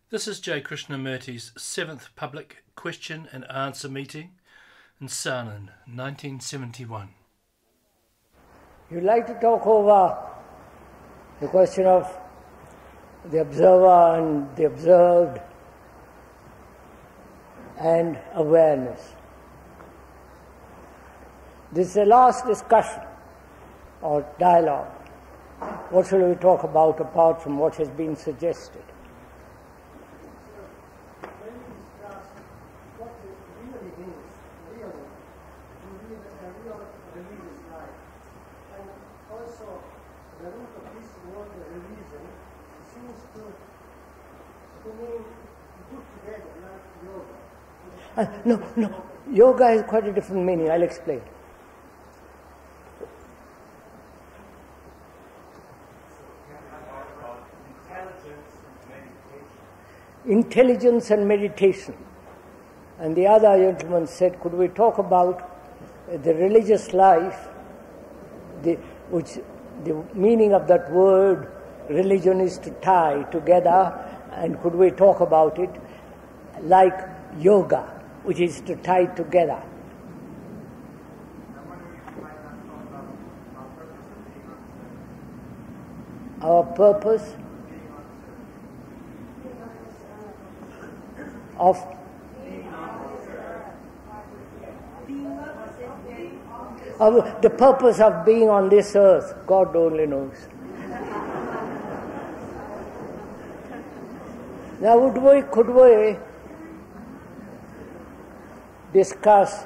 This is J. Krishnamurti's 7th public question and answer meeting in Saanen, 1971. You'd like to talk over the question of the observer and the observed and awareness. This is the last discussion or dialogue. What shall we talk about apart from what has been suggested? No. Yoga has quite a different meaning. I'll explain. Intelligence and meditation. And the other gentleman said, could we talk about the religious life, the meaning of that word, religion is to tie together, and could we talk about it like yoga, which is to tie together. Our purpose of the purpose of being on this earth, God only knows. Now could we discuss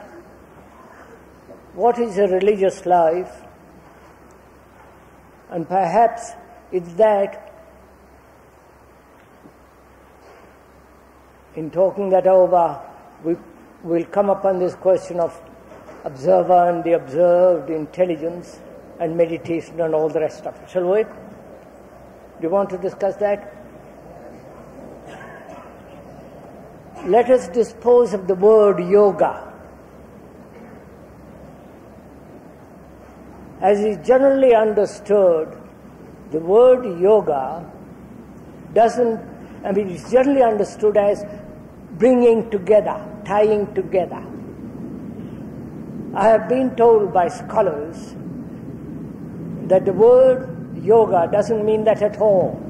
what is a religious life, and perhaps it's that, in talking that over, we will come upon this question of observer and the observed, intelligence and meditation and all the rest of it. Shall we? Do you want to discuss that? Let us dispose of the word yoga. As is generally understood, the word yoga it's generally understood as bringing together, tying together. I have been told by scholars that the word yoga doesn't mean that at all,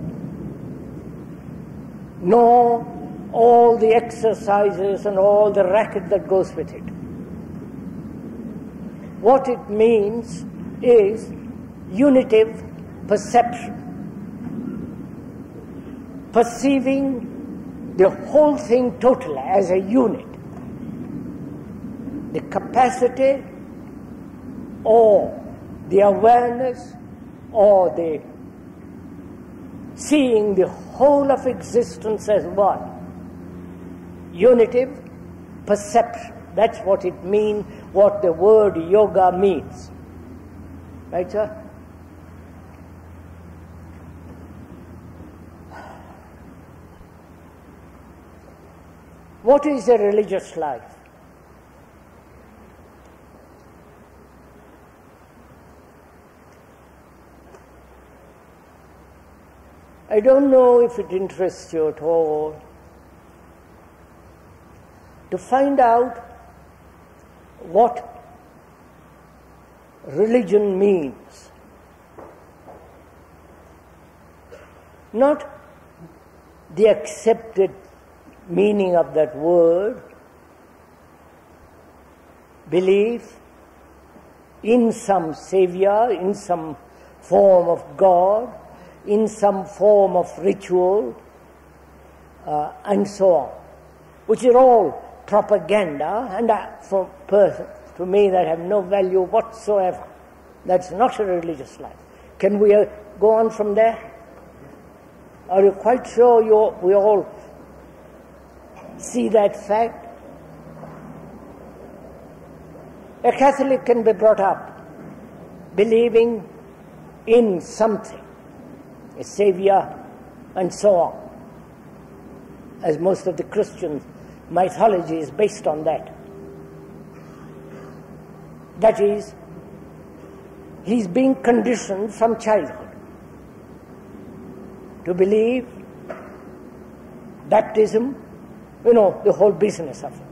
nor all the exercises and all the racket that goes with it. What it means is unitive perception, perceiving the whole thing totally as a unit. The capacity or the awareness or the seeing the whole of existence as one. Unitive perception. That's what it means, what the word yoga means. Right, sir? What is a religious life? I don't know if it interests you at all to find out what religion means. Not the accepted meaning of that word, belief in some savior, in some form of God, in some form of ritual, and so on, which are all propaganda, and to me that have no value whatsoever. That's not a religious life. Can we go on from there? Are you quite sure we all see that fact? A Catholic can be brought up believing in something, a savior, and so on, as most of the Christian mythology is based on that. That is, he's being conditioned from childhood to believe baptism, you know, the whole business of it.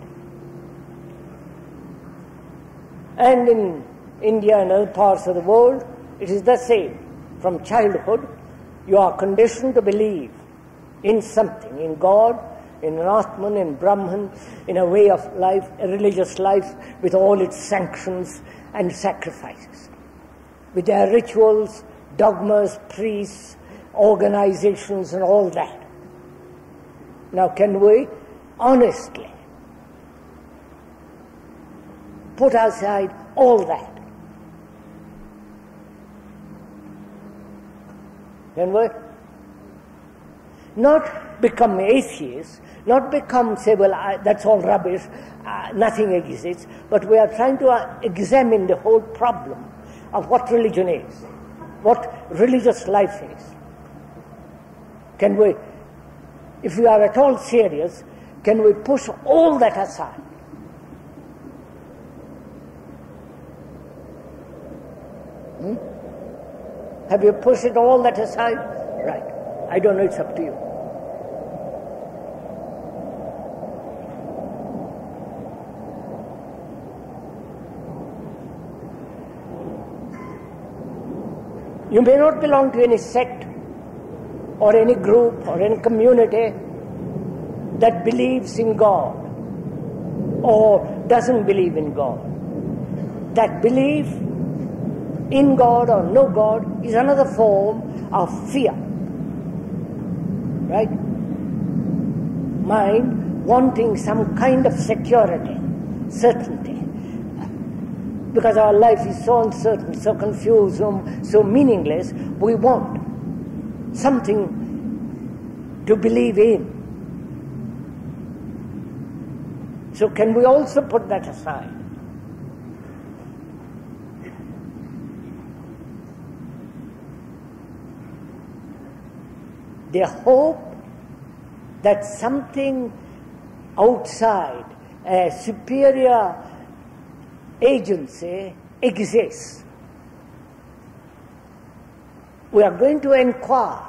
And in India and other parts of the world, it is the same. From childhood, you are conditioned to believe in something, in God, in an Atman, in Brahman, in a way of life, a religious life with all its sanctions and sacrifices, with their rituals, dogmas, priests, organizations and all that. Now can we honestly put aside all that? Can we? Not become atheists, not become, say, well, that's all rubbish, nothing exists, but we are trying to examine the whole problem of what religion is, what religious life is. Can we, if we are at all serious, can we push all that aside? Have you pushed it all that aside? Right. I don't know, it's up to you. You may not belong to any sect or any group or any community that believes in God or doesn't believe in God. That belief in God or no God is another form of fear. Right? Mind wanting some kind of security, certainty. Because our life is so uncertain, so confused, so meaningless, we want something to believe in. So can we also put that aside? The hope that something outside, a superior agency exists. We are going to inquire.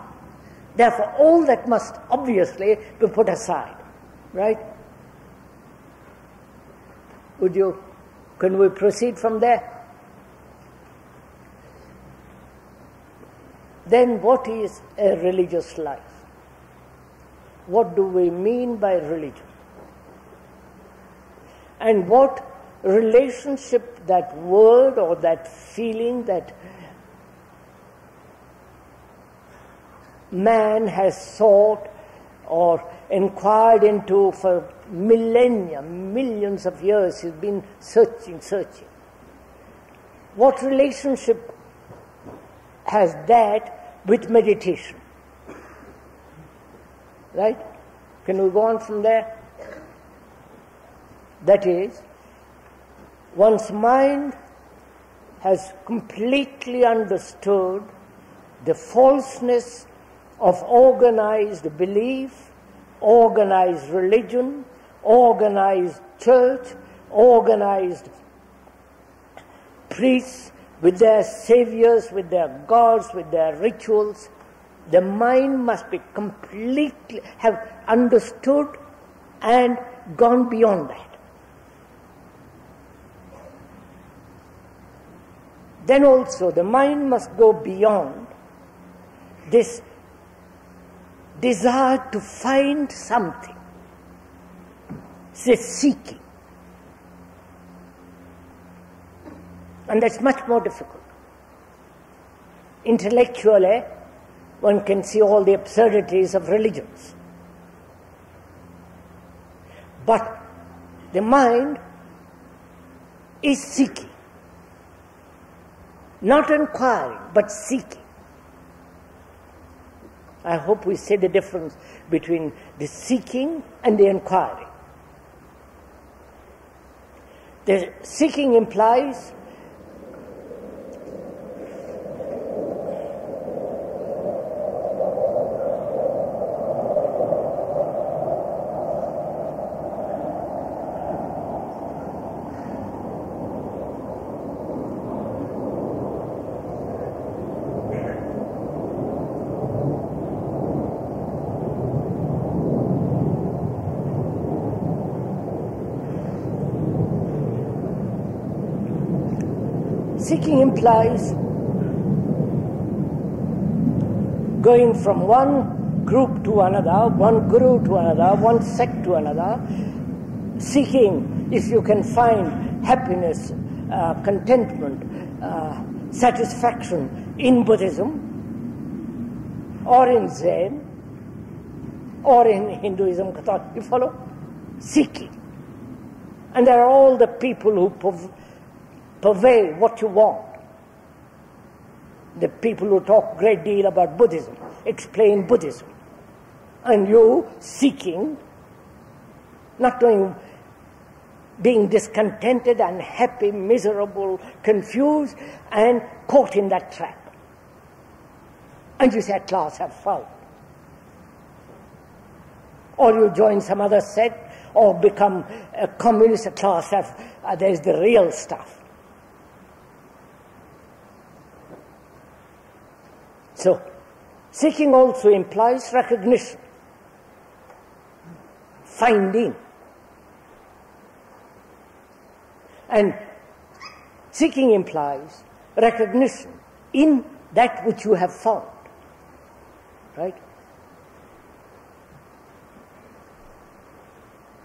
Therefore, all that must obviously be put aside. Right? Can we proceed from there? Then what is a religious life? What do we mean by religion? And what relationship that word or that feeling that man has sought or inquired into for millennia, millions of years, he's been searching. What relationship has that with meditation? Right? Can we go on from there? That is, one's mind has completely understood the falseness of organized belief, organized religion, organized church, organized priests with their saviors, with their gods, with their rituals. The mind must be completely, have understood and gone beyond that. Then also the mind must go beyond this desire to find something, say seeking. And that's much more difficult. Intellectually, one can see all the absurdities of religions. But the mind is seeking. Not inquiring, but seeking. I hope we see the difference between the seeking and the inquiry. The seeking implies seeking implies going from one group to another, one guru to another, one sect to another, seeking if you can find happiness, contentment, satisfaction in Buddhism, or in Zen, or in Hinduism, Catholic. You follow? Seeking. And there are all the people who purvey what you want. The people who talk a great deal about Buddhism, explain Buddhism. And you seeking, not knowing, being discontented, unhappy, miserable, confused, and caught in that trap. And you say, at last I've found. Or you join some other sect, or become a communist, at last there's the real stuff. So, seeking also implies recognition, finding. And seeking implies recognition in that which you have found. Right?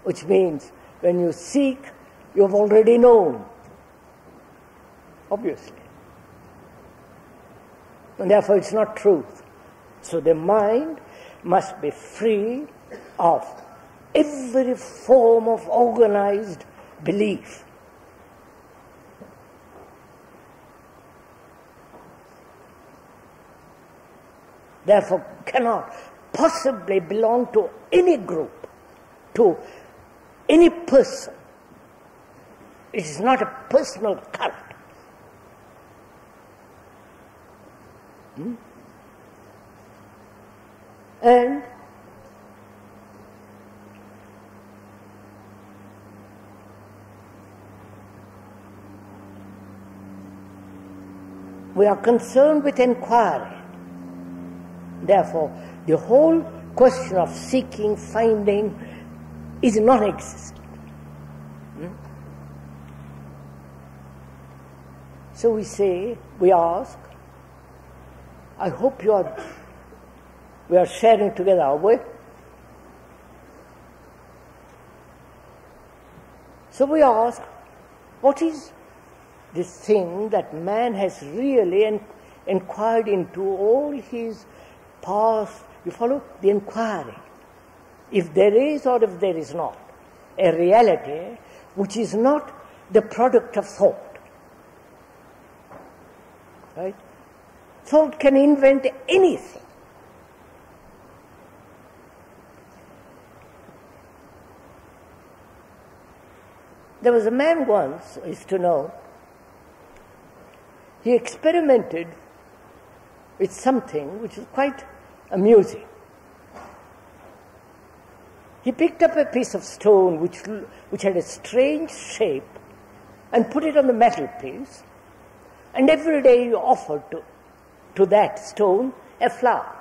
Which means when you seek, you've already known. Obviously. And therefore it's not truth. So the mind must be free of every form of organized belief. Therefore cannot possibly belong to any group, to any person. It is not a personal cult. And we are concerned with inquiry. Therefore, the whole question of seeking, finding is non-existent. So we ask, I hope we are sharing together, are we? So we ask, what is this thing that man has really inquired into all his past? You follow? The inquiry. If there is or if there is not. A reality which is not the product of thought. Right? Thought can invent anything. There was a man once, I used to know, he experimented with something which was quite amusing. He picked up a piece of stone which had a strange shape and put it on the metal piece, and every day he offered to that stone a flower.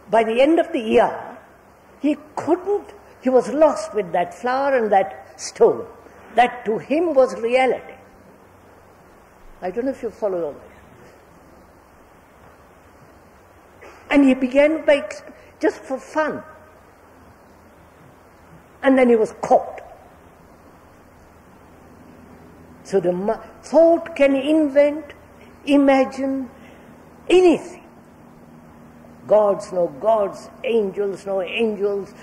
By the end of the year, he was lost with that flower and that stone. That to him was reality. I don't know if you follow all this. And he began by just for fun. And then he was caught. So the thought can invent, imagine anything. Gods, no gods, angels, no angels.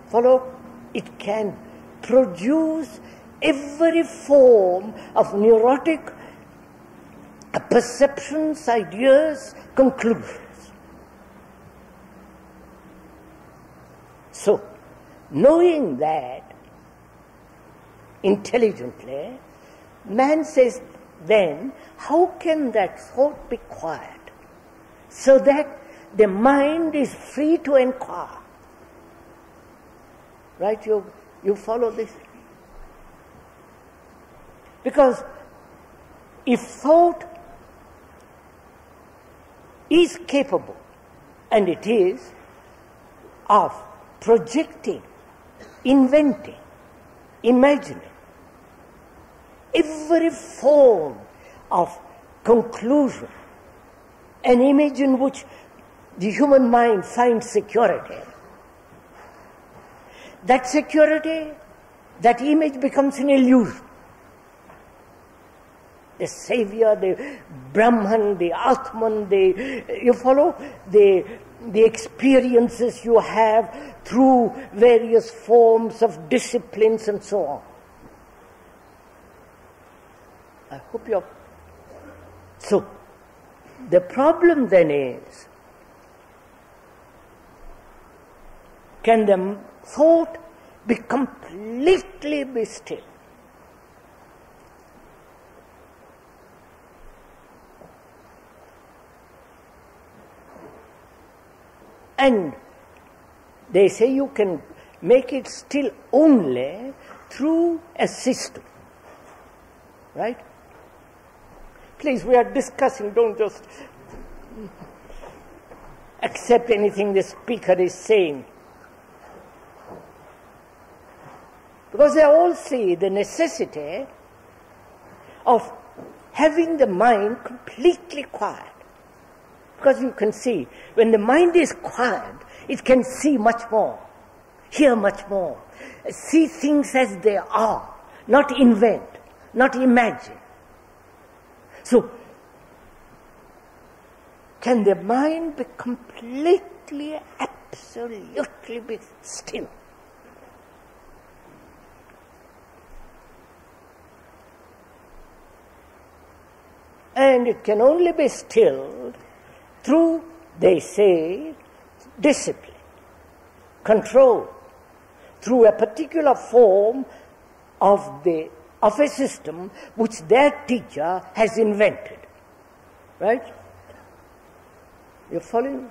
Follow? It can produce every form of neurotic perceptions, ideas, conclusions. So, knowing that intelligently, man says then, how can that thought be quiet so that the mind is free to inquire? Right? You follow this? Because if thought is capable, and it is, of projecting, inventing, imagining, every form of conclusion, an image in which the human mind finds security, that security, that image becomes an illusion. The Savior, the Brahman, the Atman, you follow? The experiences you have through various forms of disciplines and so on. I hope you're... So, the problem then is, can the thought be completely still? And they say you can make it still only through a system. Right? Please, we are discussing, don't just accept anything the speaker is saying. Because they all see the necessity of having the mind completely quiet. Because you can see, when the mind is quiet, it can see much more, hear much more, see things as they are, not invent, not imagine. So, can the mind be completely, absolutely be still? And it can only be stilled through, they say, discipline, control, through a particular form of a system which their teacher has invented. Right? You're following?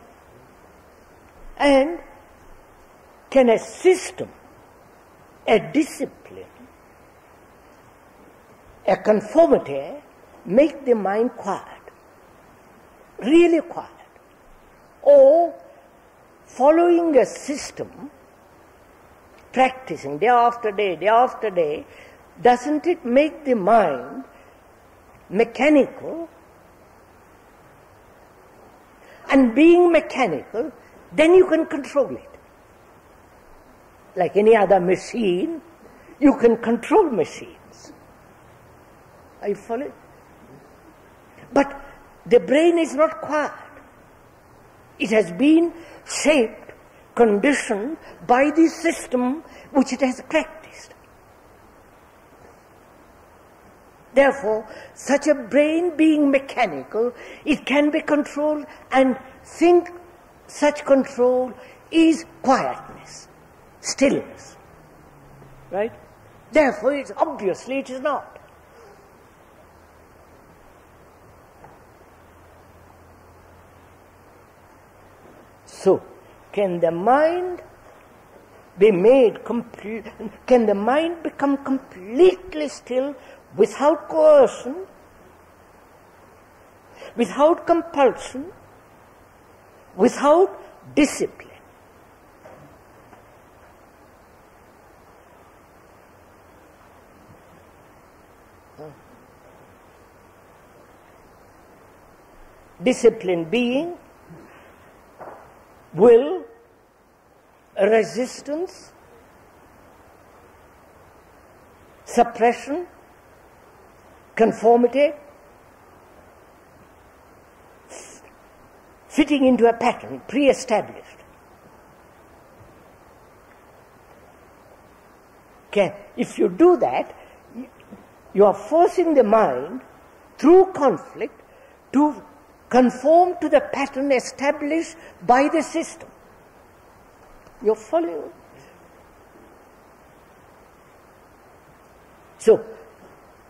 And can a system, a discipline, a conformity make the mind quiet? Really quiet? Or following a system, practicing day after day, doesn't it make the mind mechanical? And being mechanical, then you can control it. Like any other machine, you can control machines. Are you following? But the brain is not quiet. It has been shaped, conditioned by the system which it has practiced. Therefore, such a brain being mechanical, it can be controlled, and think such control is quietness, stillness. Right? Therefore, obviously it is not. So, can the mind be made complete? Can the mind become completely still without coercion, without compulsion, without discipline? Discipline being will, resistance, suppression, conformity, fitting into a pattern, pre-established. Okay. If you do that, you are forcing the mind through conflict to conform to the pattern established by the system. You're following? So,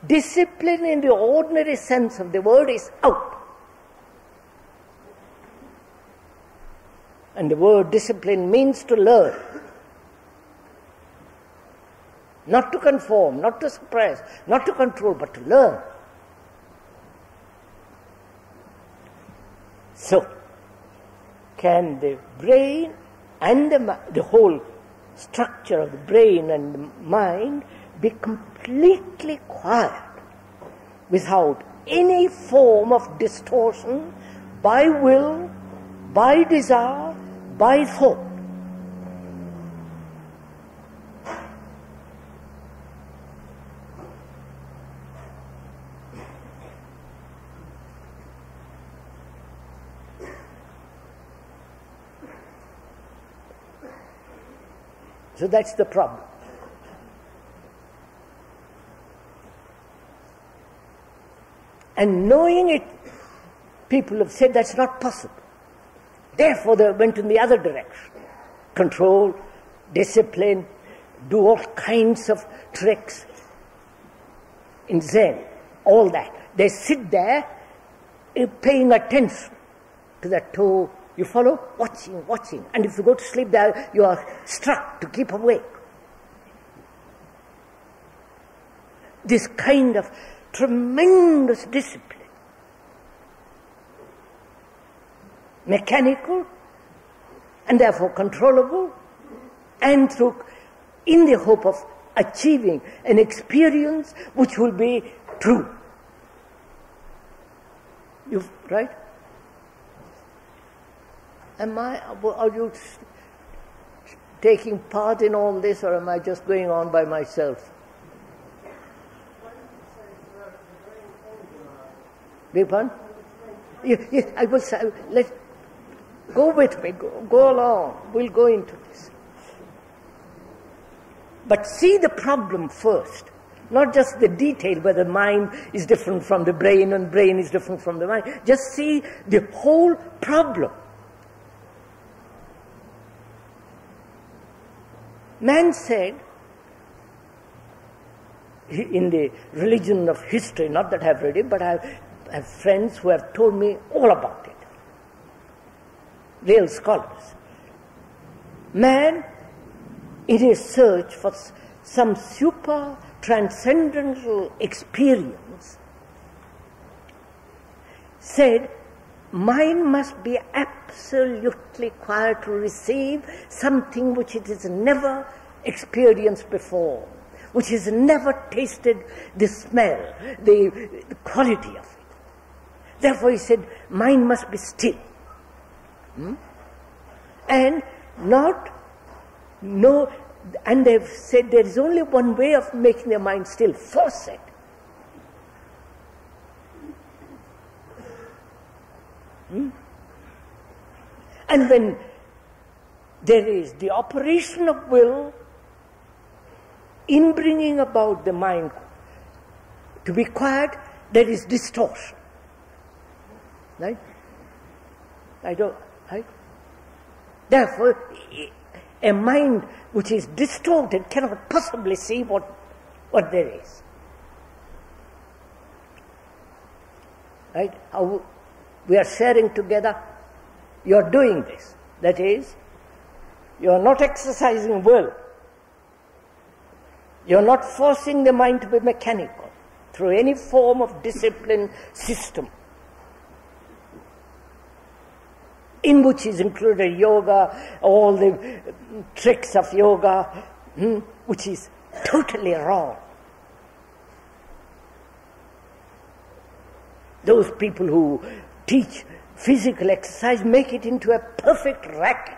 discipline in the ordinary sense of the word is out. And the word discipline means to learn. Not to conform, not to suppress, not to control, but to learn. So, can the brain and the whole structure of the brain and the mind be completely quiet without any form of distortion by will, by desire, by thought. So that's the problem. And knowing it, people have said that's not possible. Therefore they went in the other direction. Control, discipline, do all kinds of tricks in Zen, all that. They sit there paying attention to that toe. You follow? Watching. And if you go to sleep there, you are struck to keep awake. This kind of tremendous discipline, mechanical and therefore controllable, and in the hope of achieving an experience which will be true. Right? Are you taking part in all this, or am I just going on by myself? Beg pardon? Yes, I will say, go with me, go along, we'll go into this. But see the problem first, not just the detail whether mind is different from the brain and brain is different from the mind. Just see the whole problem. Man said, in the religion of history, not that I have read it, but I have friends who have told me all about it, real scholars. Man, in his search for some super transcendental experience, said mind must be absolutely quiet to receive something which it has never experienced before, which has never tasted the smell, the quality of it. Therefore he said, mind must be still. And and they've said there is only one way of making the mind still, force it. And when there is the operation of will in bringing about the mind to be quiet, there is distortion. Right? Right? Therefore, a mind which is distorted cannot possibly see what there is. Right? How we are sharing together, you are doing this. That is, you are not exercising will. You are not forcing the mind to be mechanical through any form of discipline system, in which is included yoga, all the tricks of yoga, which is totally wrong. Those people who teach physical exercise make it into a perfect racket.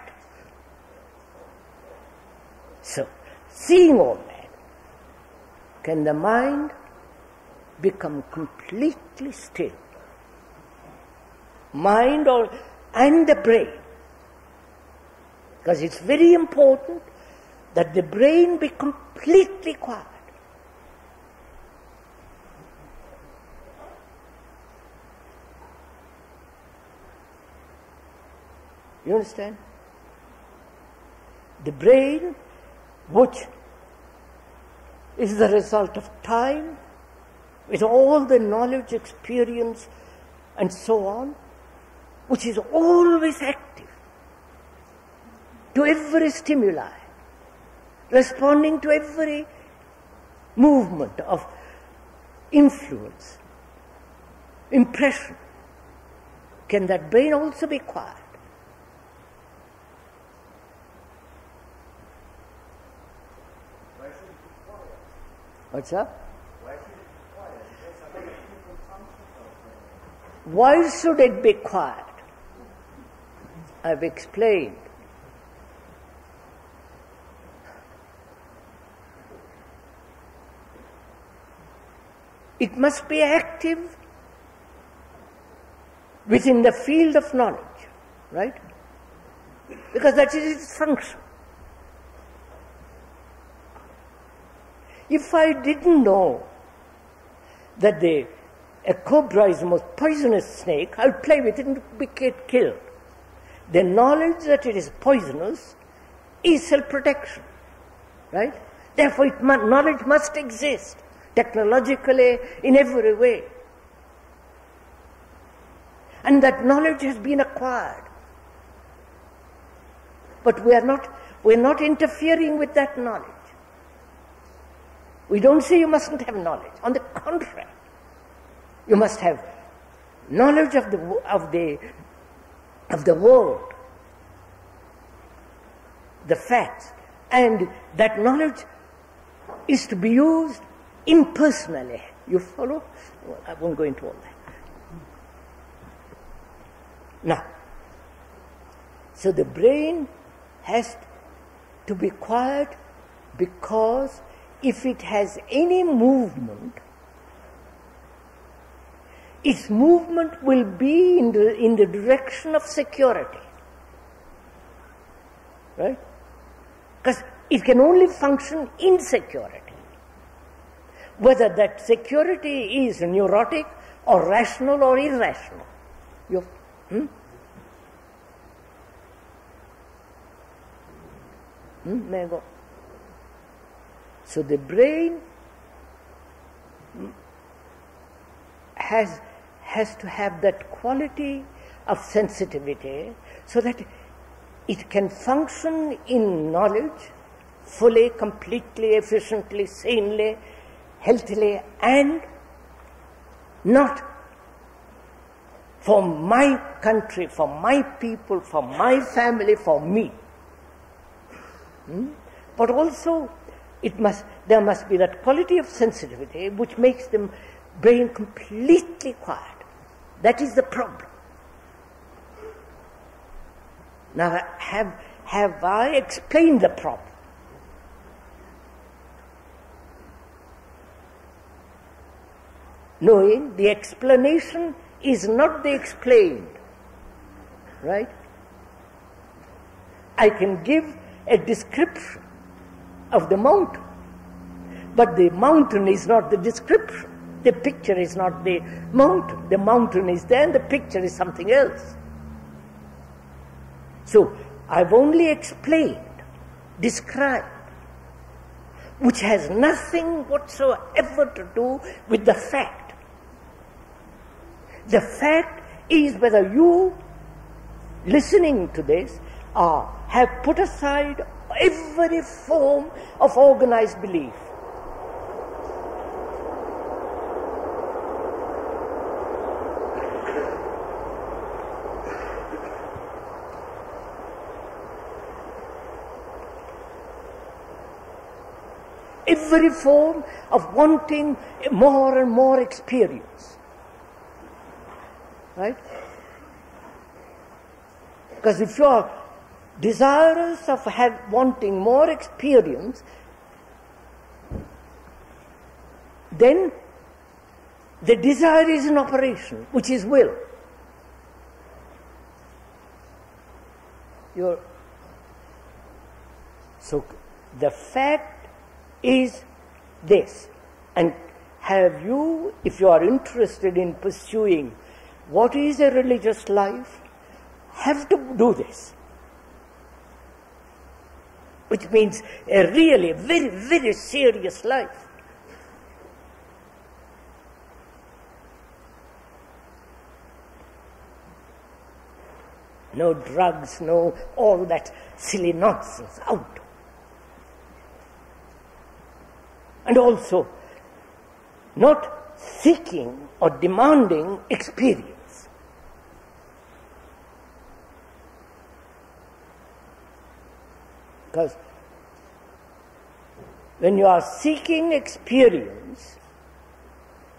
So, seeing all that, can the mind become completely still? Mind and the brain. Because it's very important that the brain be completely quiet. You understand? The brain, which is the result of time, with all the knowledge, experience, and so on, which is always active to every stimuli, responding to every movement of influence, impression. Can that brain also be quiet? Why should it be quiet? What's up? Why should it be quiet? Because Why should it be quiet? I've explained. It must be active within the field of knowledge, right? Because that is its function. If I didn't know that a cobra is the most poisonous snake, I would play with it and get killed. The knowledge that it is poisonous is self-protection, right? Therefore, knowledge must exist, technologically, in every way. And that knowledge has been acquired. But we're not interfering with that knowledge. We don't say you mustn't have knowledge. On the contrary, you must have knowledge of the world, the facts, and that knowledge is to be used impersonally. You follow? Well, I won't go into all that. Now, so the brain has to be quiet, because if it has any movement, its movement will be in the direction of security, right? Because it can only function in security. Whether that security is neurotic or rational or irrational. May I go? So the brain has to have that quality of sensitivity so that it can function in knowledge fully, completely, efficiently, sanely, healthily, and not for my country, for my people, for my family, for me. But also there must be that quality of sensitivity which makes the brain completely quiet. That is the problem. Now, have I explained the problem? Knowing the explanation is not the explained, right? I can give a description of the mountain, but the mountain is not the description. The picture is not the mountain. The mountain is there and the picture is something else. So, I've only explained, described, which has nothing whatsoever to do with the fact. The fact is whether you, listening to this, have put aside every form of organized belief. Every form of wanting more and more experience. Right? Because if you are desirous of wanting more experience, then the desire is in operation, which is will. So the fact is this, and if you are interested in pursuing what is a religious life, have to do this. Which means a really very, very serious life. No drugs, no all that silly nonsense, out. And also, not seeking or demanding experience. Because when you are seeking experience,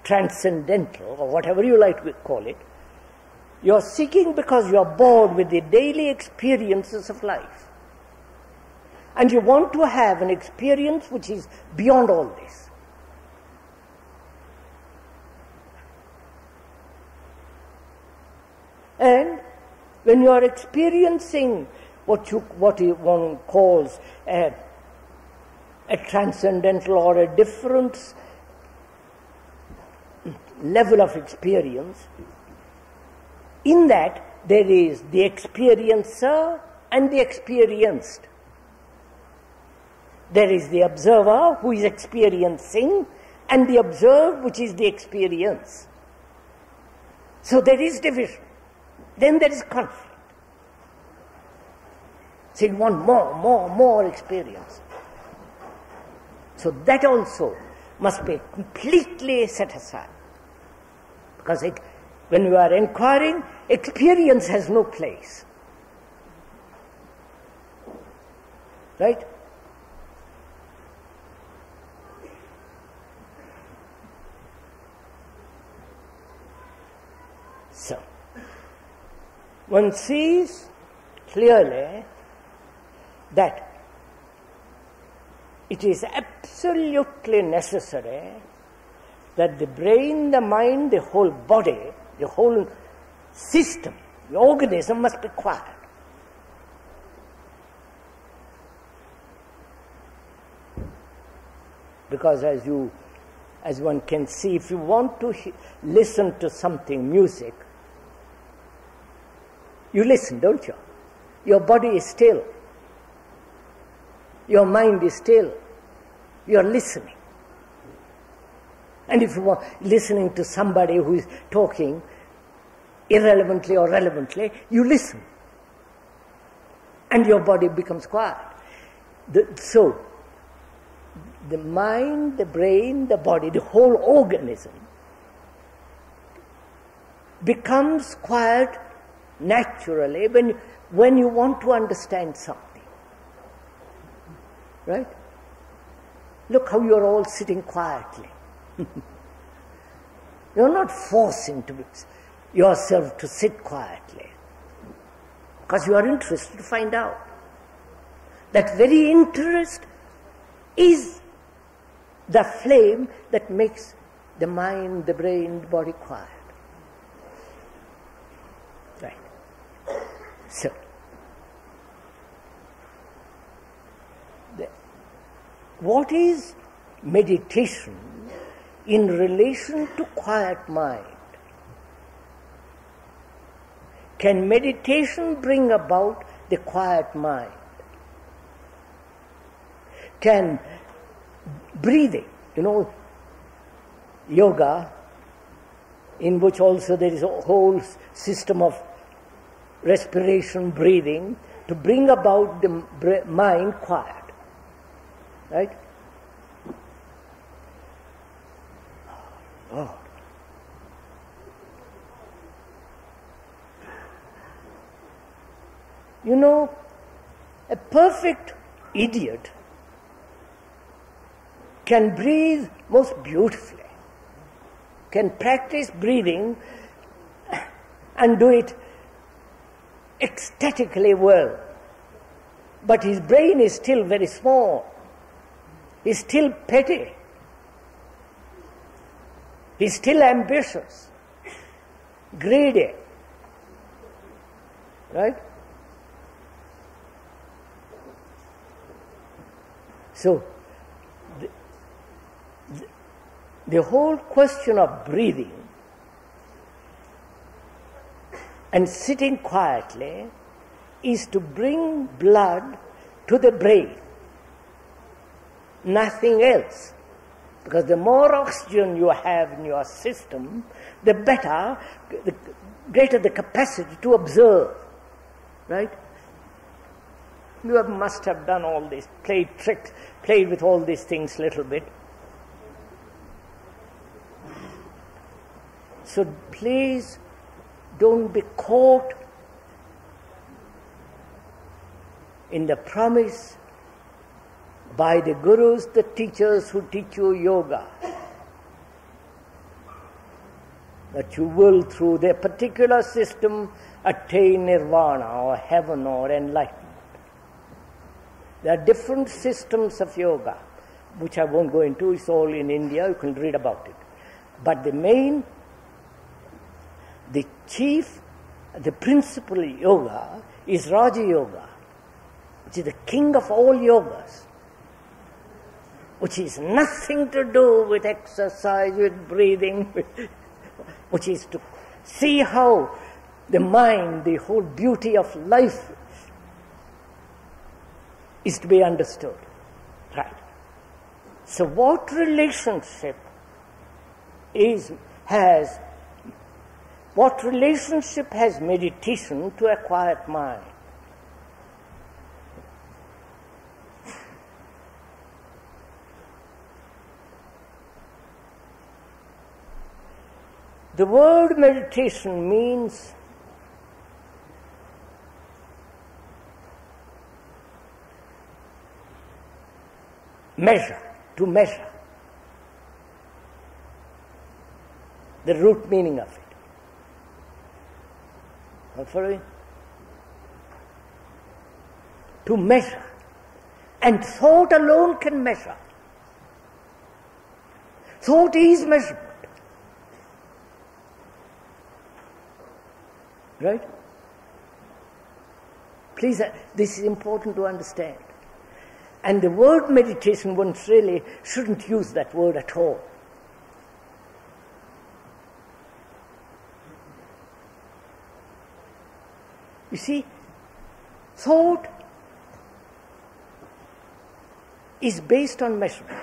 transcendental, or whatever you like to call it, You're seeking because you're bored with the daily experiences of life. And you want to have an experience which is beyond all this. And when you are experiencing what one calls a transcendental or a different level of experience, in that there is the experiencer and the experienced. There is the observer who is experiencing and the observed which is the experience. So there is division. Then there is conflict. So you want more experience. So that also must be completely set aside. Because when you are inquiring, experience has no place. Right? So, one sees clearly that it is absolutely necessary that the brain, the mind, the whole body, the whole system, the organism must be quiet. Because as one can see, if you want to listen to something, music, you listen, don't you? Your body is still. Your mind is still. You are listening. And if you are listening to somebody who is talking irrelevantly or relevantly, you listen. And your body becomes quiet. So, the mind, the brain, the body, the whole organism becomes quiet naturally when you want to understand something. Right? Look how you're all sitting quietly. You're not forcing yourself to sit quietly because you are interested to find out. That very interest is the flame that makes the mind, the brain, the body quiet. Right. So, what is meditation in relation to quiet mind? Can meditation bring about the quiet mind? Can breathing, yoga, in which also there is a whole system of respiration, breathing, to bring about the mind quiet. Right? Oh. A perfect idiot can breathe most beautifully, can practice breathing and do it ecstatically well. But his brain is still very small. He's still petty. He's still ambitious, greedy. Right? So, the whole question of breathing and sitting quietly is to bring blood to the brain. Nothing else. Because the more oxygen you have in your system, the better, the greater the capacity to observe. Right? You must have done all this, played tricks, played with all these things a little bit. So please don't be caught in the promise by the gurus, the teachers who teach you yoga, that you will, through their particular system, attain nirvana or heaven or enlightenment. There are different systems of yoga, which I won't go into. It's all in India. You can read about it. But the chief, the principal yoga is Raja Yoga, which is the king of all yogas, which is nothing to do with exercise, with breathing, which is to see how the mind, the whole beauty of life is to be understood. Right. So what relationship has meditation to a quiet mind? The word meditation means measure, to measure. The root meaning of it. Are you following? To measure. And thought alone can measure. Thought is measurement. Right? Please, this is important to understand. And the word meditation, one really shouldn't use that word at all. You see, thought is based on measurement.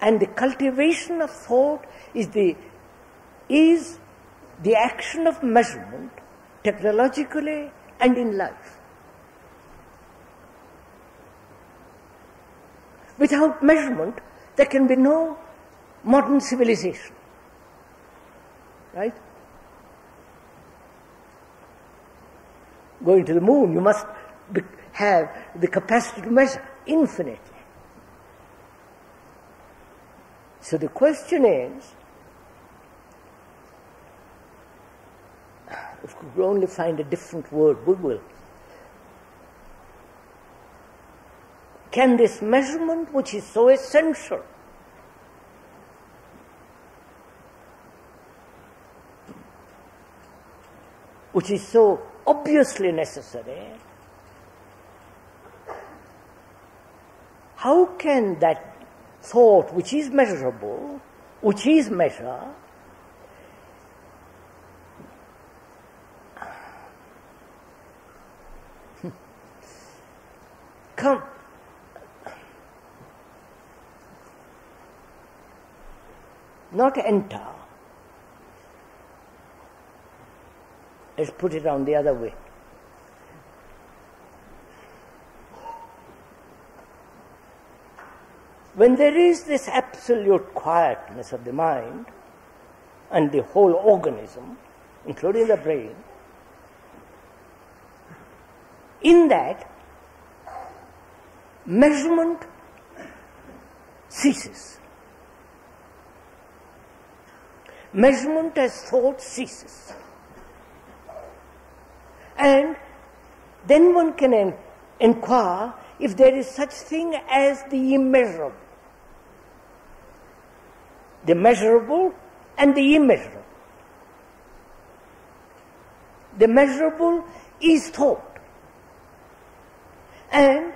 And the cultivation of thought is the action of measurement technologically and in life. Without measurement, there can be no modern civilization. Right? Going to the moon, you must have the capacity to measure infinitely. So the question is, if we could only find a different word, we will. Can this measurement, which is so essential, which is so obviously necessary, how can that thought which is measurable, which is measure, come not enter. Let's put it on the other way. When there is this absolute quietness of the mind and the whole organism, including the brain, in that, measurement ceases. Measurement as thought ceases. And then one can inquire if there is such thing as the immeasurable. The measurable and the immeasurable. The measurable is thought. And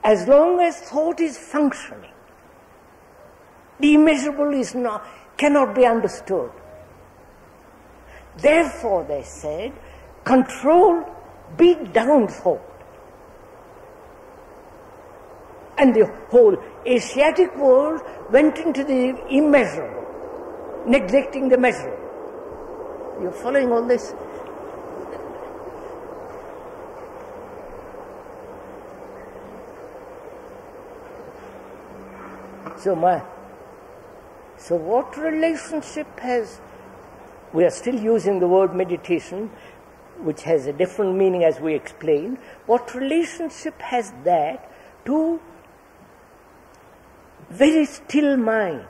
as long as thought is functioning, the immeasurable cannot be understood. Therefore, they said, control, beat down thought. And the whole Asiatic world went into the immeasurable, neglecting the measurable. You're following all this? So what relationship has, we are still using the word meditation, which has a different meaning as we explained. What relationship has that to very still mind?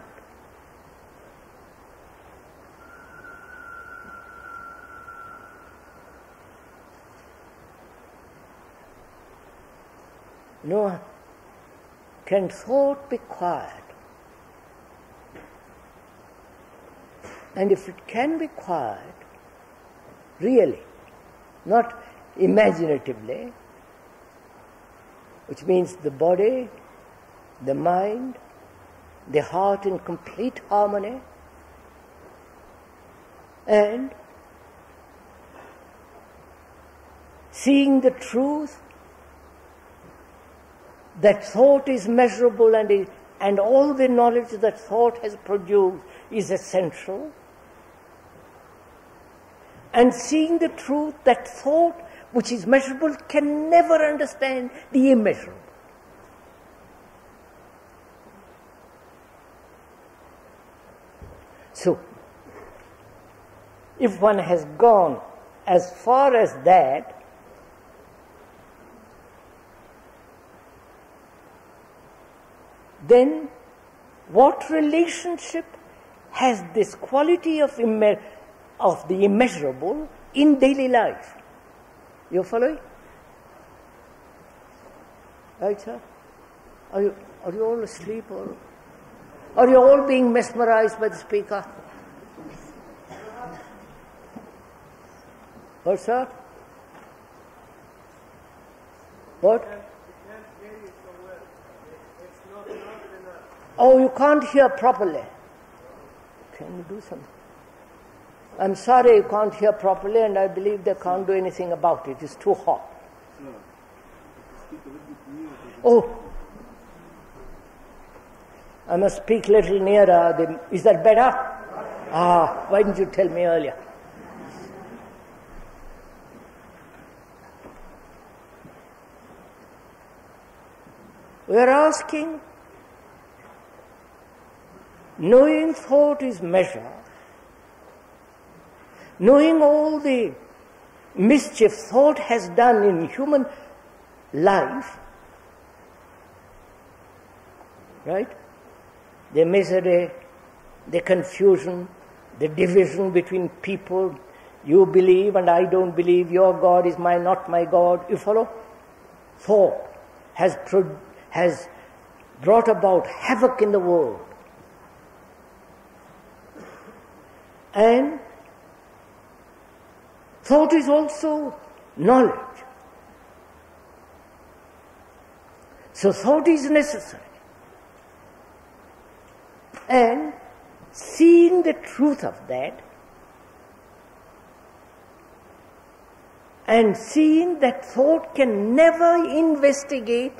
No, can thought be quiet? And if it can be quiet, really, not imaginatively, which means the body, the mind, the heart in complete harmony, and seeing the truth that thought is measurable and all the knowledge that thought has produced is essential, and seeing the truth that thought which is measurable can never understand the immeasurable. So, if one has gone as far as that, then what relationship has this quality of the immeasurable in daily life? You following? Right, sir? Are you all asleep, or are you all being mesmerized by the speaker? What, sir? What? Oh, you can't hear properly. Can you do something? I'm sorry you can't hear properly, and I believe they can't do anything about it. It's too hot. Oh, I must speak a little nearer. Is that better? Why didn't you tell me earlier? We are asking, knowing thought is measure, knowing all the mischief thought has done in human life, right? The misery, the confusion, the division between people, you believe and I don't believe, your God is not my God, you follow? Thought has brought about havoc in the world. And thought is also knowledge. So thought is necessary. And seeing the truth of that, and seeing that thought can never investigate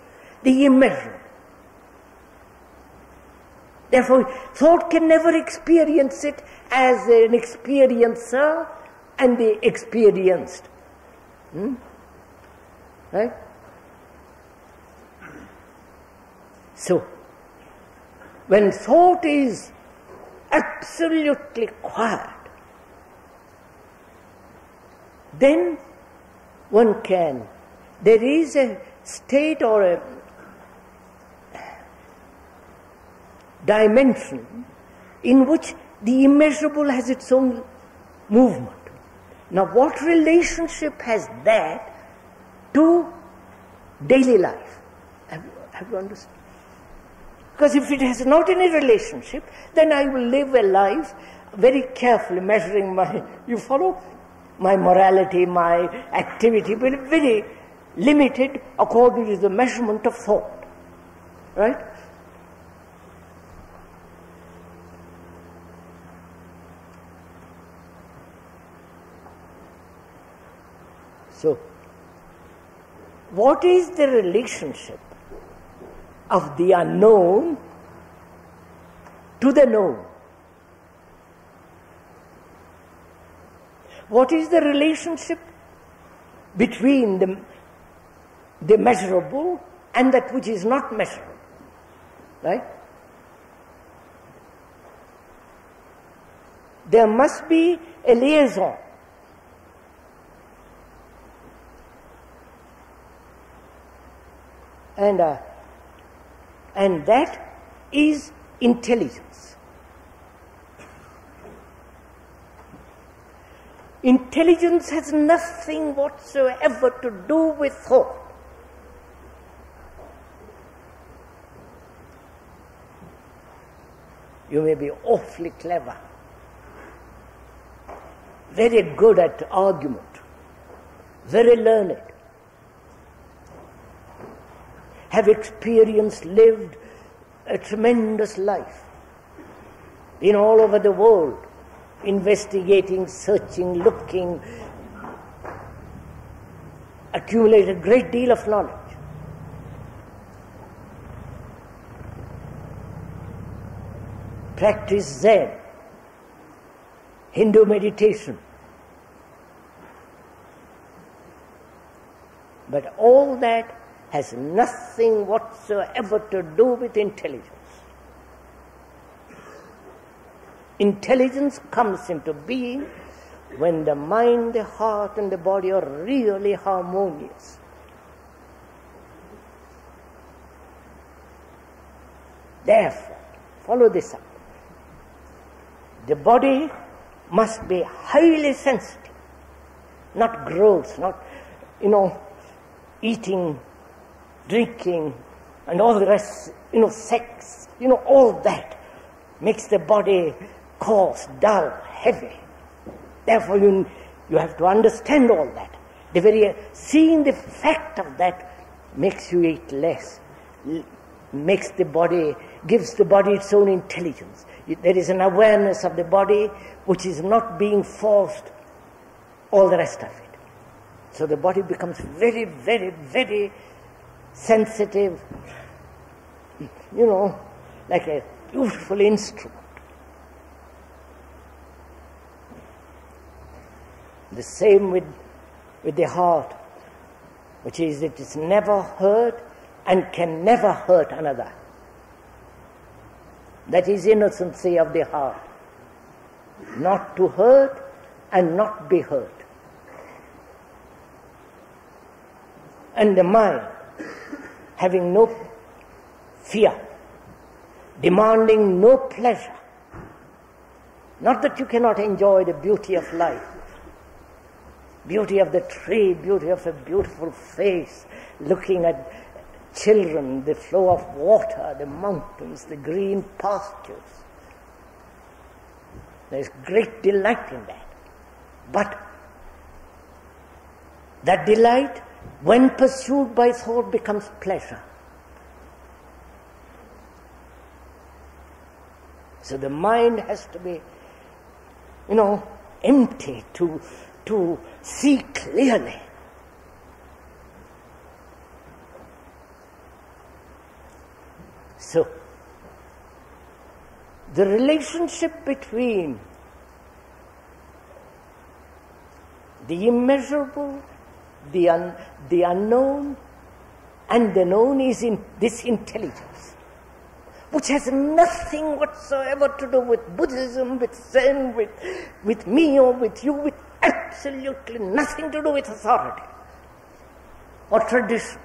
the immeasurable. Therefore, thought can never experience it as an experiencer and the experienced. Right? So, when thought is absolutely quiet, then there is a state or a dimension in which the immeasurable has its own movement. Now, what relationship has that to daily life? Have you understood? Because if it has not any relationship, then I will live a life very carefully measuring you follow? My morality, my activity will be very limited according to the measurement of thought. Right? So, what is the relationship of the unknown to the known? What is the relationship between the measurable and that which is not measurable? Right? There must be a liaison. And that is intelligence. Intelligence has nothing whatsoever to do with thought. You may be awfully clever, very good at argument, very learned, have experienced, lived a tremendous life, been all over the world, investigating, searching, looking, accumulated a great deal of knowledge. Practice Zen, Hindu meditation. But all that has nothing whatsoever to do with intelligence. Intelligence comes into being when the mind, the heart, and the body are really harmonious. Therefore, follow this up. The body must be highly sensitive, not gross, not, eating, drinking, and all the rest, sex, all that makes the body coarse, dull, heavy. Therefore, you have to understand all that. The very seeing the fact of that makes you eat less, makes the body, gives the body its own intelligence. There is an awareness of the body which is not being forced, all the rest of it. So the body becomes very, very, very sensitive, like a beautiful instrument. The same with the heart, which is it is never hurt and can never hurt another. That is innocency of the heart. Not to hurt and not be hurt. And the mind, having no fear, demanding no pleasure. Not that you cannot enjoy the beauty of life, beauty of the tree, beauty of a beautiful face, looking at children, the flow of water, the mountains, the green pastures. There is great delight in that. But that delight, when pursued by thought, becomes pleasure. So the mind has to be, empty to see clearly. So, the relationship between the immeasurable, the unknown, and the known is in this intelligence, which has nothing whatsoever to do with Buddhism, with Zen, with me or with you, with absolutely nothing to do with authority or tradition.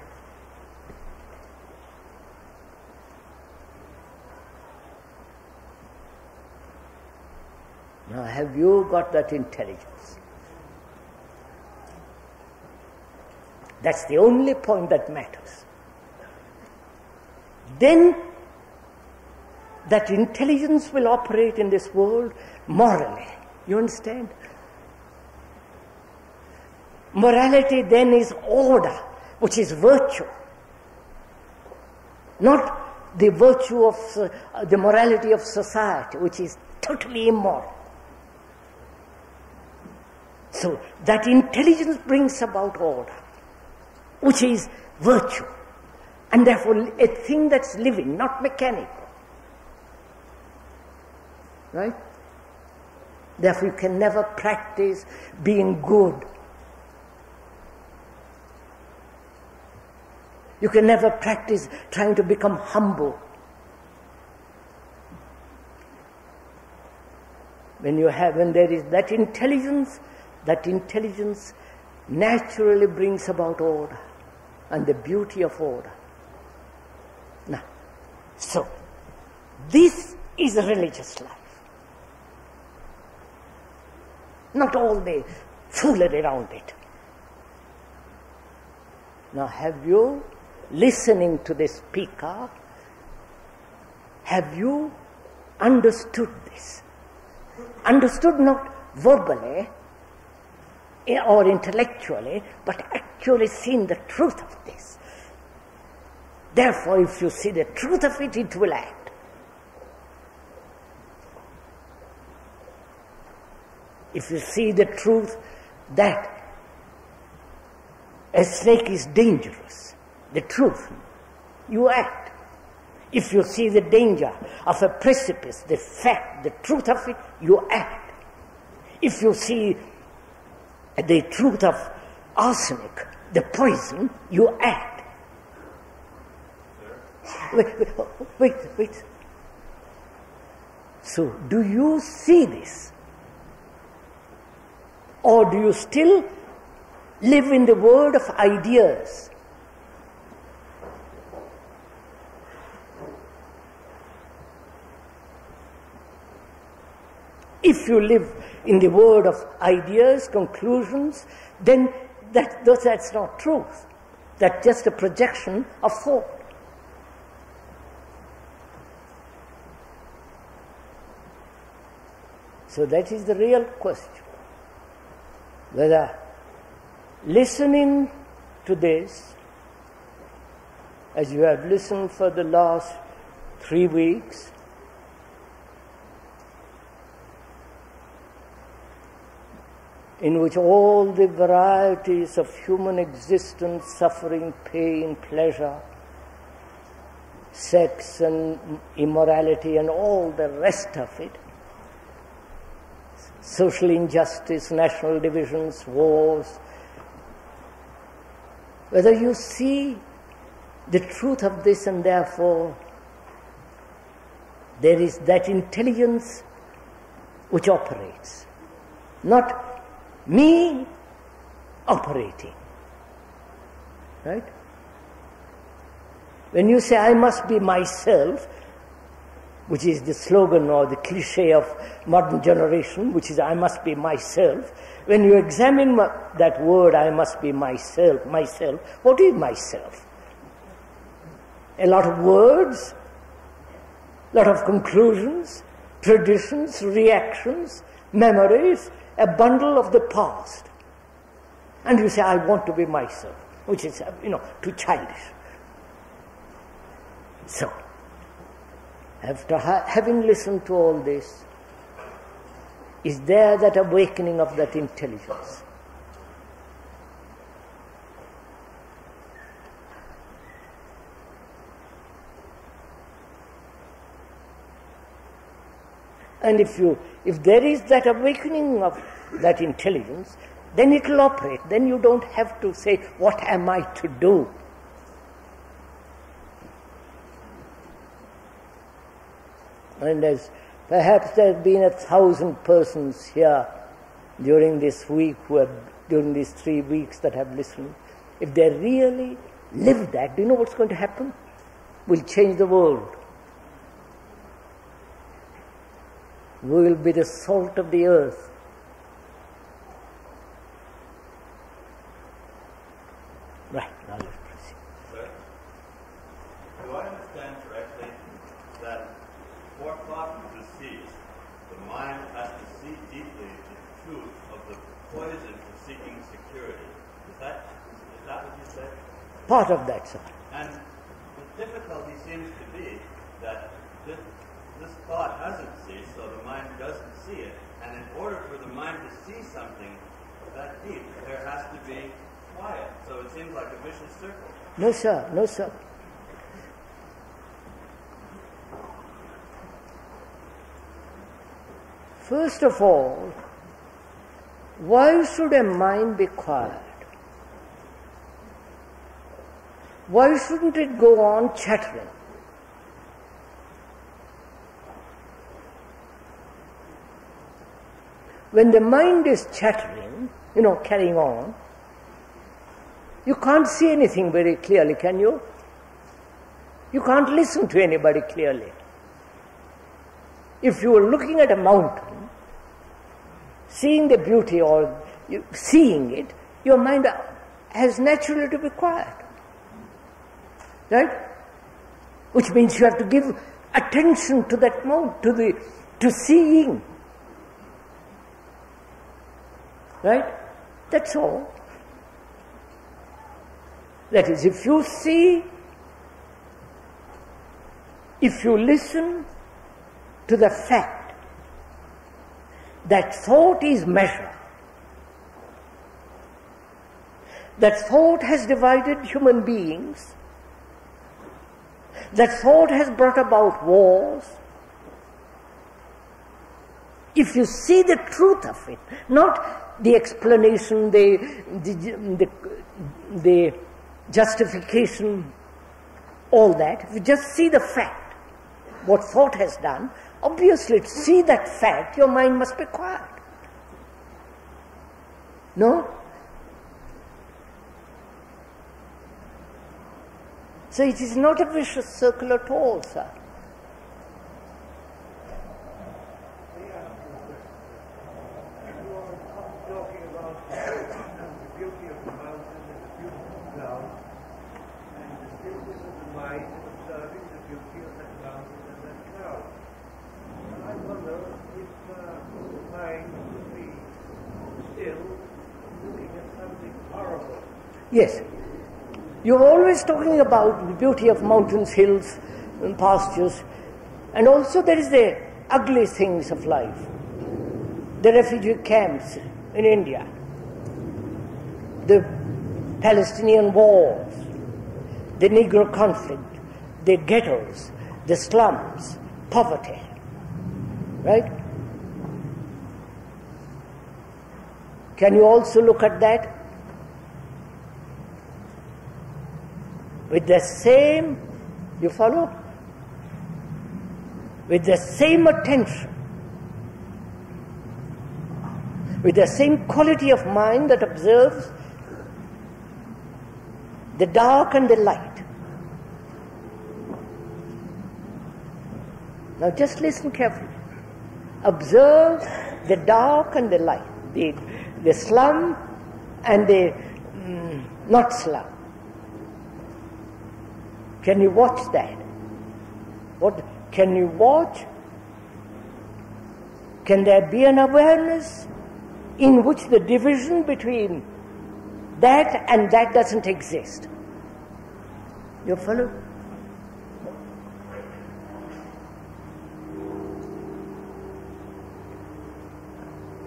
Now, have you got that intelligence? That's the only point that matters. Then, that intelligence will operate in this world morally. You understand? Morality then is order, which is virtue. Not the virtue of the morality of society, which is totally immoral. So that intelligence brings about order, which is virtue, and therefore a thing that's living, not mechanical. Right? Therefore you can never practice being good. You can never practice trying to become humble. When there is that intelligence naturally brings about order and the beauty of order. Now, so, this is a religious life. Not all the foolery around it. Now, have you, listening to the speaker, have you understood this. Understood not verbally or intellectually, but actually seen the truth of this. Therefore, if you see the truth of it, it will act. If you see the truth that a snake is dangerous, the truth, you act. If you see the danger of a precipice, the fact, the truth of it, you act. If you see the truth of arsenic, the poison, you act. Wait. So, do you see this? Or do you still live in the world of ideas? If you live in the world of ideas, conclusions, then that's not truth. That's just a projection of thought. So that is the real question. Whether listening to this, as you have listened for the last 3 weeks, in which all the varieties of human existence, suffering, pain, pleasure, sex and immorality and all the rest of it, social injustice, national divisions, wars, whether you see the truth of this and therefore there is that intelligence which operates, not me operating, right? When you say I must be myself, which is the slogan or the cliche of modern generation, which is I must be myself, when you examine that word I must be myself, what is myself? A lot of words, a lot of conclusions, traditions, reactions, memories, a bundle of the past. And you say, I want to be myself, which is, too childish. So, after having listened to all this, is there that awakening of that intelligence? And if there is that awakening of that intelligence, then it will operate. Then you don't have to say, what am I to do? And as perhaps there have been 1,000 persons here during this week, during these 3 weeks that have listened, if they really live that, do you know what's going to happen? We'll change the world. We will be the salt of the earth. Right, now let's proceed. Sir, do I understand correctly that for thought to cease, the mind has to see deeply the truth of the poison for seeking security? Is that what you said? Part of that, sir. And the difficulty seems to be that this thought hasn't ceased, so the mind doesn't see it. And in order for the mind to see something that deep, there has to be quiet. So it seems like a vicious circle. No, sir. No, sir. First of all, why should a mind be quiet? Why shouldn't it go on chattering? When the mind is chattering, carrying on, you can't see anything very clearly, can you? You can't listen to anybody clearly. If you were looking at a mountain, seeing the beauty or seeing it, your mind has naturally to be quiet. Right? Which means you have to give attention to that mode, to seeing. Right? That's all. That is, if you see, if you listen to the fact that thought is measure, that thought has divided human beings, that thought has brought about wars, if you see the truth of it, not the explanation, the justification, all that, if you just see the fact, what thought has done, obviously to see that fact, your mind must be quiet. No? So it is not a vicious circle at all, sir. Talking about the beauty of the mountain and the beauty of the cloud, and the stillness of the mind in observing the beauty of that mountain and that cloud. And I wonder if the mind could be still looking at something horrible. Yes. You're always talking about the beauty of mountains, hills, and pastures, and also there is the ugly things of life. The refugee camps in India, the Palestinian wars, the Negro conflict, the ghettos, the slums, poverty, right? Can you also look at that? With the same, you follow? With the same attention, with the same quality of mind that observes the dark and the light. Now just listen carefully. Observe the dark and the light, the slum and the not slum. Can you watch that? What can you watch? Can there be an awareness in which the division between that and that doesn't exist? You follow?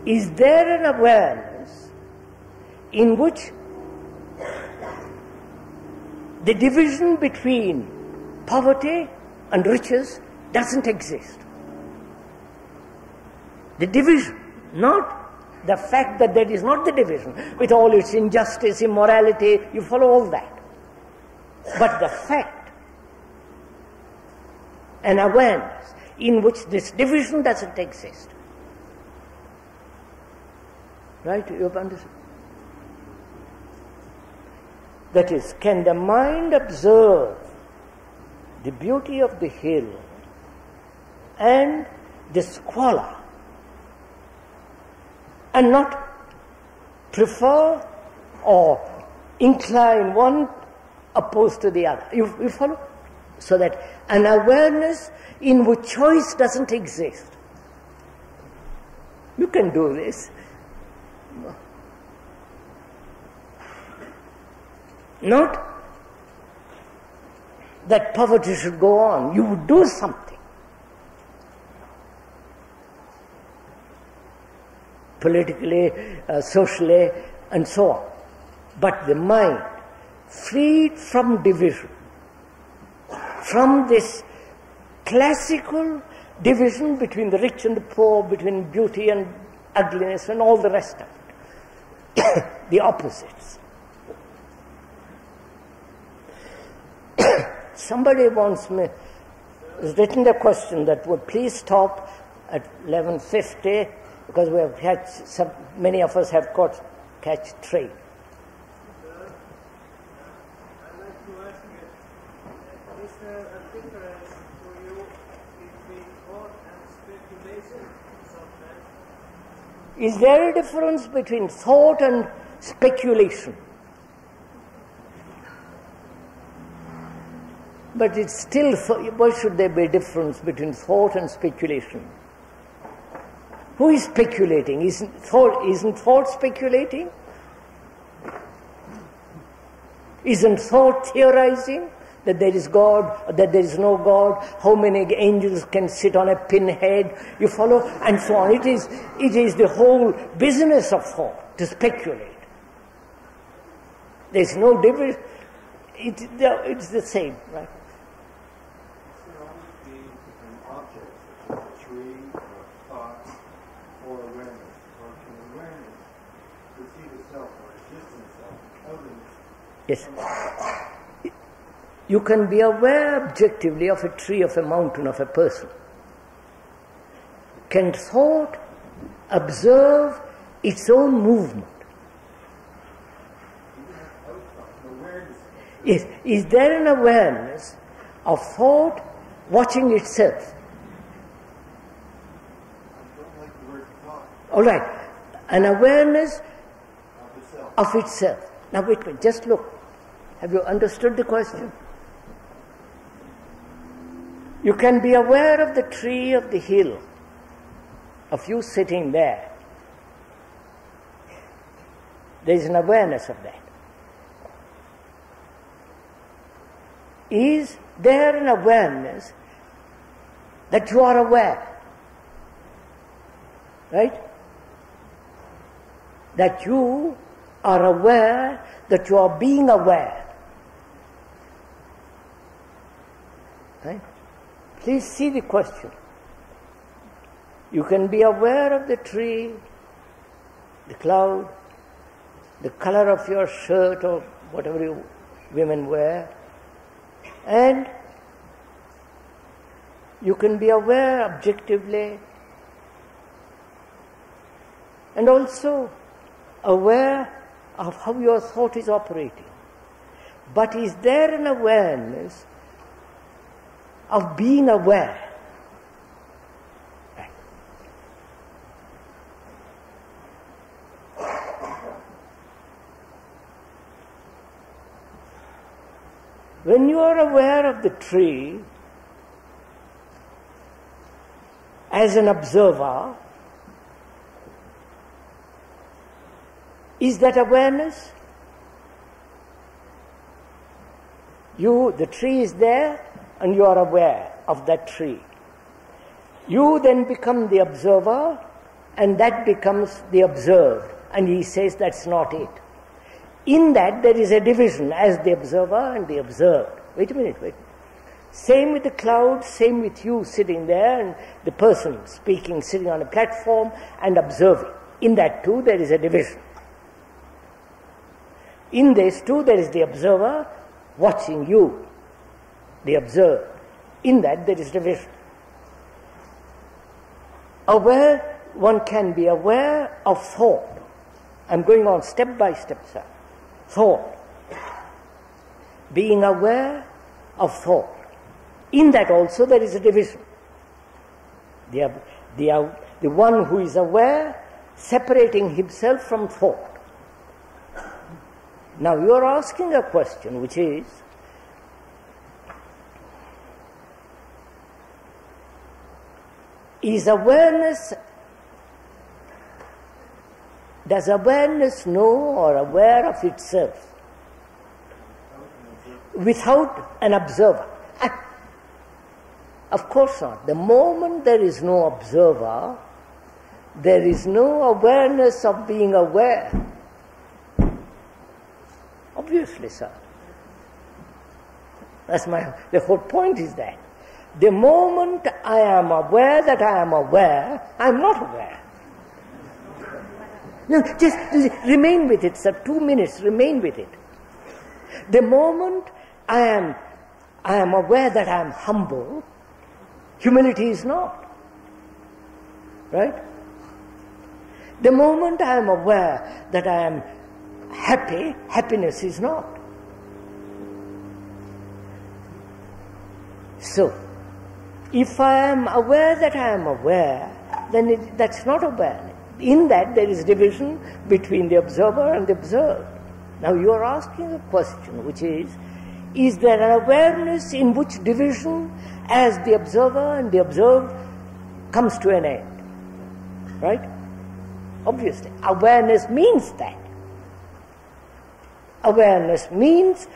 Is there an awareness in which the division between poverty and riches doesn't exist? The division, not the fact that there is not the division, with all its injustice, immorality, you follow all that. But the fact, an awareness in which this division doesn't exist. Right? You understand? That is, can the mind observe the beauty of the hill and the squalor and not prefer or incline one opposed to the other? You follow? So that an awareness in which choice doesn't exist. You can do this. Not that poverty should go on. You would do something. Politically, socially, and so on. But the mind, freed from division, from this classical division between the rich and the poor, between beauty and ugliness and all the rest of it, the opposites. Somebody wants me, has written the question that would please stop at 11:50 because we have had many of us have got catch train. I'd like to ask you, is there a difference for you between thought and speculation sometimes? Is there a difference between thought and speculation? But it's still, why should there be a difference between thought and speculation? Who is speculating? Isn't thought speculating? Isn't thought theorizing that there is God, or that there is no God, how many angels can sit on a pinhead, you follow, and so on. It is the whole business of thought, to speculate. There is no difference, it's the same, right? There always be an object, such as a tree, or a thought, or awareness, or can awareness perceive itself or exist in itself other than Yes. You can be aware objectively of a tree, of a mountain, of a person. Can thought observe its own movement? Yes. Is there an awareness of thought watching itself? I don't like the word thought. All right. An awareness of itself. Now wait a minute, just look. Have you understood the question? You can be aware of the tree, of the hill, of you sitting there. There is an awareness of that. Is there an awareness that you are aware? Right? That you are aware that you are being aware. Right? Please see the question. You can be aware of the tree, the cloud, the color of your shirt or whatever you women wear, and you can be aware objectively and also aware of how your thought is operating. But is there an awareness of being aware? Right. When you are aware of the tree as an observer, is that awareness? The tree is there and you are aware of that tree. You then become the observer and that becomes the observed. And he says that's not it. In that there is a division as the observer and the observed. Wait a minute. Same with the cloud, same with you sitting there and the person speaking, sitting on a platform and observing. In that too there is a division. In this too there is the observer watching you, the observed. In that there is division. One can be aware of thought. I'm going on step by step, sir. Thought. Being aware of thought. In that also there is a division. The one who is aware, separating himself from thought. Now you are asking a question which is awareness, does awareness know or aware of itself without an observer? Of course not. The moment there is no observer, there is no awareness of being aware. Obviously, sir. The whole point is that. The moment I am aware that I am aware, I am not aware. No, just remain with it, sir. 2 minutes, remain with it. The moment I am aware that I am humble, humility is not. Right? The moment I am aware that I am happy, happiness is not. So, if I am aware that I am aware, then that's not awareness. In that there is division between the observer and the observed. Now you are asking a question which is is there an awareness in which division as the observer and the observed comes to an end? Right? Obviously, awareness means that. Awareness means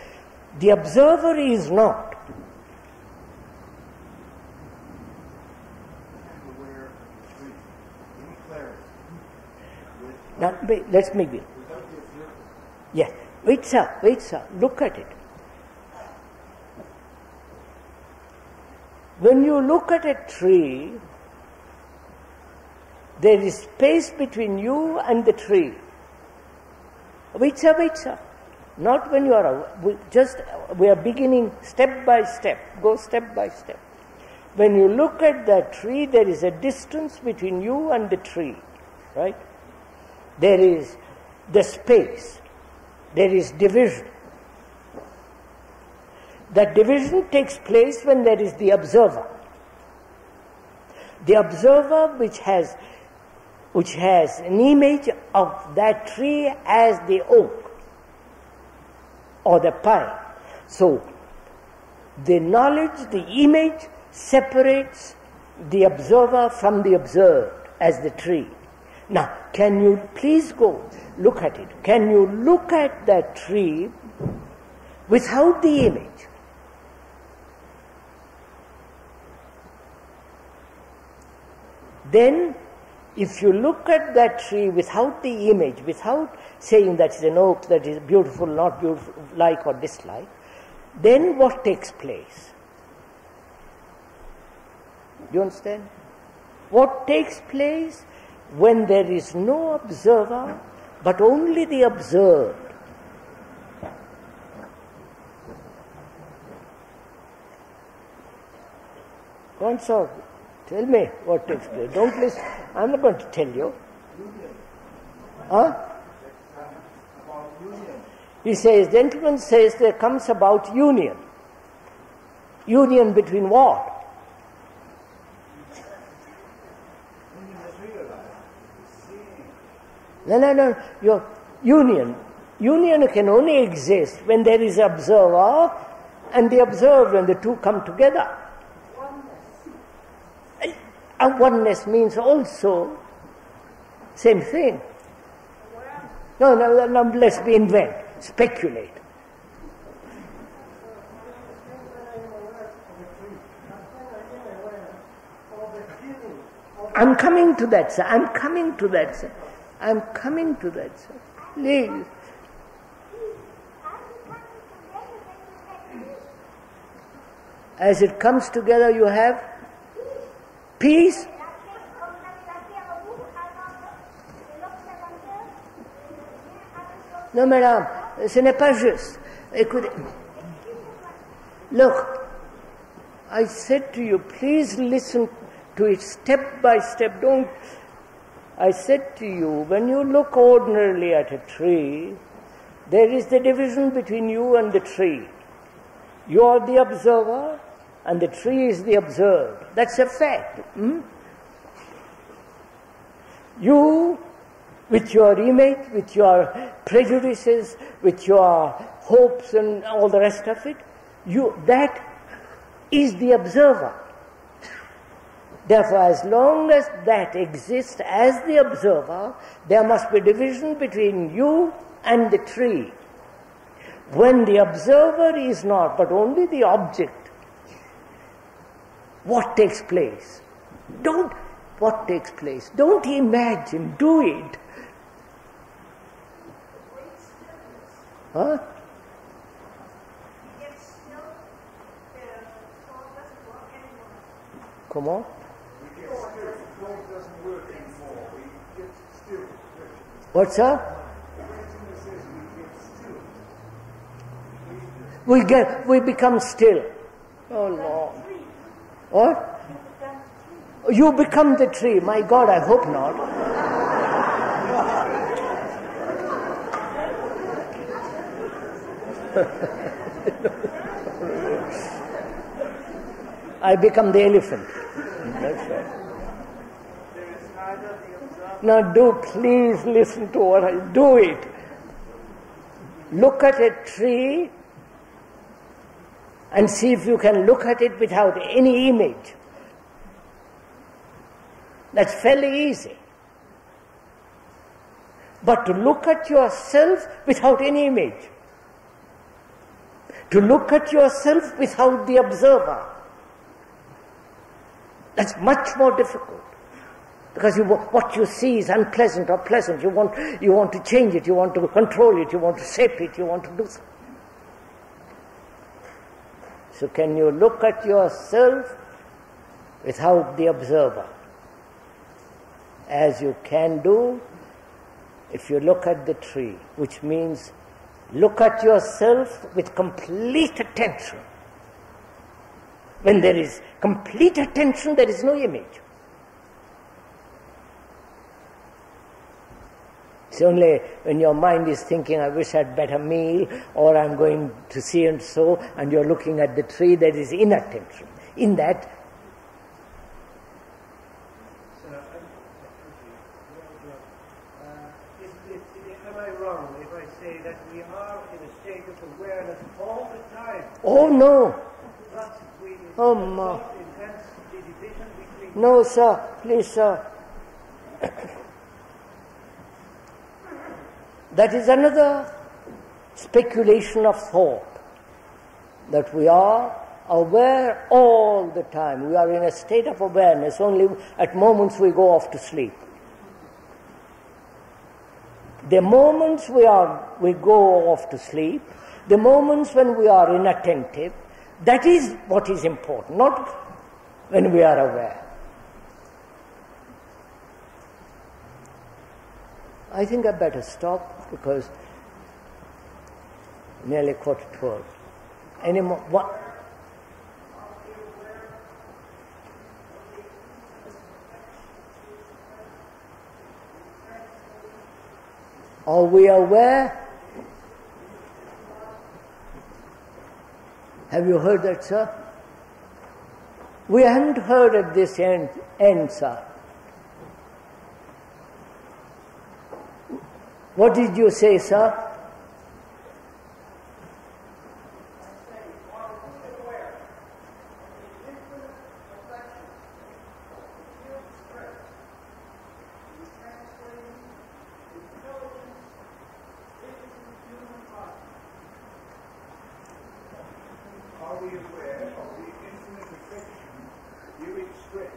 the observer is not. Now, let's make it. Yes. Wait, sir. Look at it. When you look at a tree, there is space between you and the tree. Wait, sir. Not when you are, we are beginning step by step. Go step by step. When you look at that tree, there is a distance between you and the tree, right? There is the space. There is division. That division takes place when there is the observer. The observer which has an image of that tree as the oak or the pine. So, the knowledge, the image separates the observer from the observed as the tree. Now, can you please go look at it? Can you look at that tree without the image? Then, if you look at that tree without the image, without saying that is an oak, that is beautiful, not beautiful, like or dislike, then what takes place? Do you understand? What takes place when there is no observer, but only the observed? Go on, sir. Tell me what takes place. Don't listen. I'm not going to tell you. Huh? He says, gentleman says there comes about union. Union between what? No. Your union. Union can only exist when there is observer and the observed, when the two come together. Oneness means also same thing. No, let's be invent, speculate. I'm coming to that, sir. Please. As it comes together, you have peace. Non, madame, ce n'est pas juste. Écoutez. Look, I said to you, please listen to it step by step. Don't. I said to you, when you look ordinarily at a tree, there is the division between you and the tree. You are the observer, and the tree is the observed. That's a fact. You, with your image, with your prejudices, with your hopes and all the rest of it, that is the observer. Therefore, as long as that exists as the observer, there must be division between you and the tree. When the observer is not, but only the object, what takes place? What takes place? Don't imagine, do it. Huh? Come on. What's up? We become still. Oh Lord. What? You become the tree. My God, I hope not. I become the elephant. That's right. Now please listen to what I do it. Look at a tree and see if you can look at it without any image. That's fairly easy. But to look at yourself without any image, to look at yourself without the observer, that's much more difficult. Because what you see is unpleasant or pleasant. You want to change it, you want to control it, you want to shape it, you want to do something. So can you look at yourself without the observer? As you can do if you look at the tree, which means look at yourself with complete attention. When there is complete attention, there is no image. It's only when your mind is thinking, I wish I had better meal, or I'm going to see and so, and you're looking at the tree, there is inattention. In that, am I wrong if I say that we are in a state of awareness all the time? oh no, But we oh no. intense the division between... No, sir, please, sir. That is another speculation of thought, that we are aware all the time. We are in a state of awareness, only at moments we go off to sleep. The moments we go off to sleep, the moments when we are inattentive, that is what is important, not when we are aware. I think I better stop because nearly 11:45. Any more? What? Are we aware? Have you heard that, sir? We haven't heard at this end, sir. What did you say, sir? Are we aware of the infinite affection you express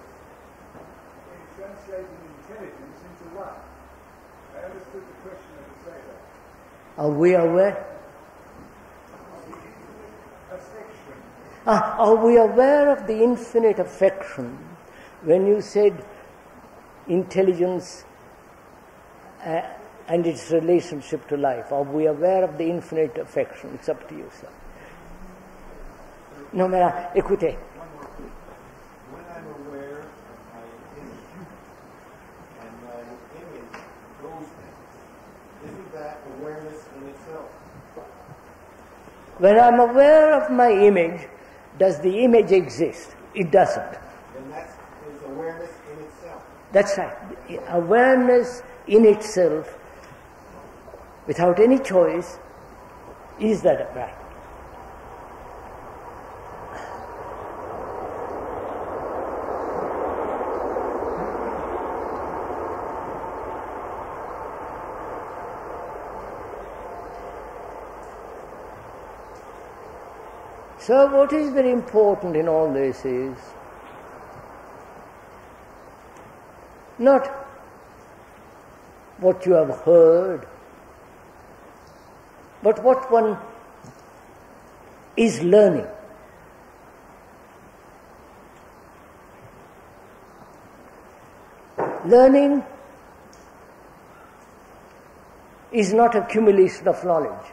in translating intelligence into love? I understood the question as a sailor. Are we aware? Of the infinite affection. Are we aware of the infinite affection? When you said intelligence and its relationship to life, are we aware of the infinite affection? It's up to you, sir. No, écoutez. When I'm aware of my image, and my image goes there, isn't that awareness in itself? When I'm aware of my image, does the image exist? It doesn't. Then that is awareness in itself. That's right. Awareness in itself, without any choice, is that right? So what is very important in all this is not what you have heard, but what one is learning. Learning is not accumulation of knowledge.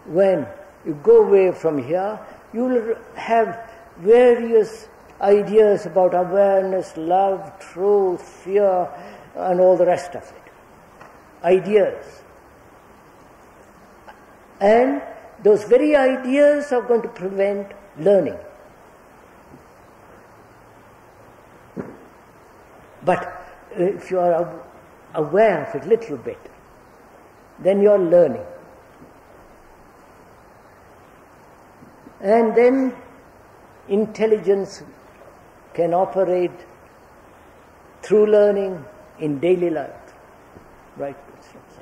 When you go away from here, you will have various ideas about awareness, love, truth, fear, and all the rest of it. Ideas. And those very ideas are going to prevent learning. But if you are aware of it a little bit, then you are learning. And then intelligence can operate through learning in daily life. Right, Krishnamurti.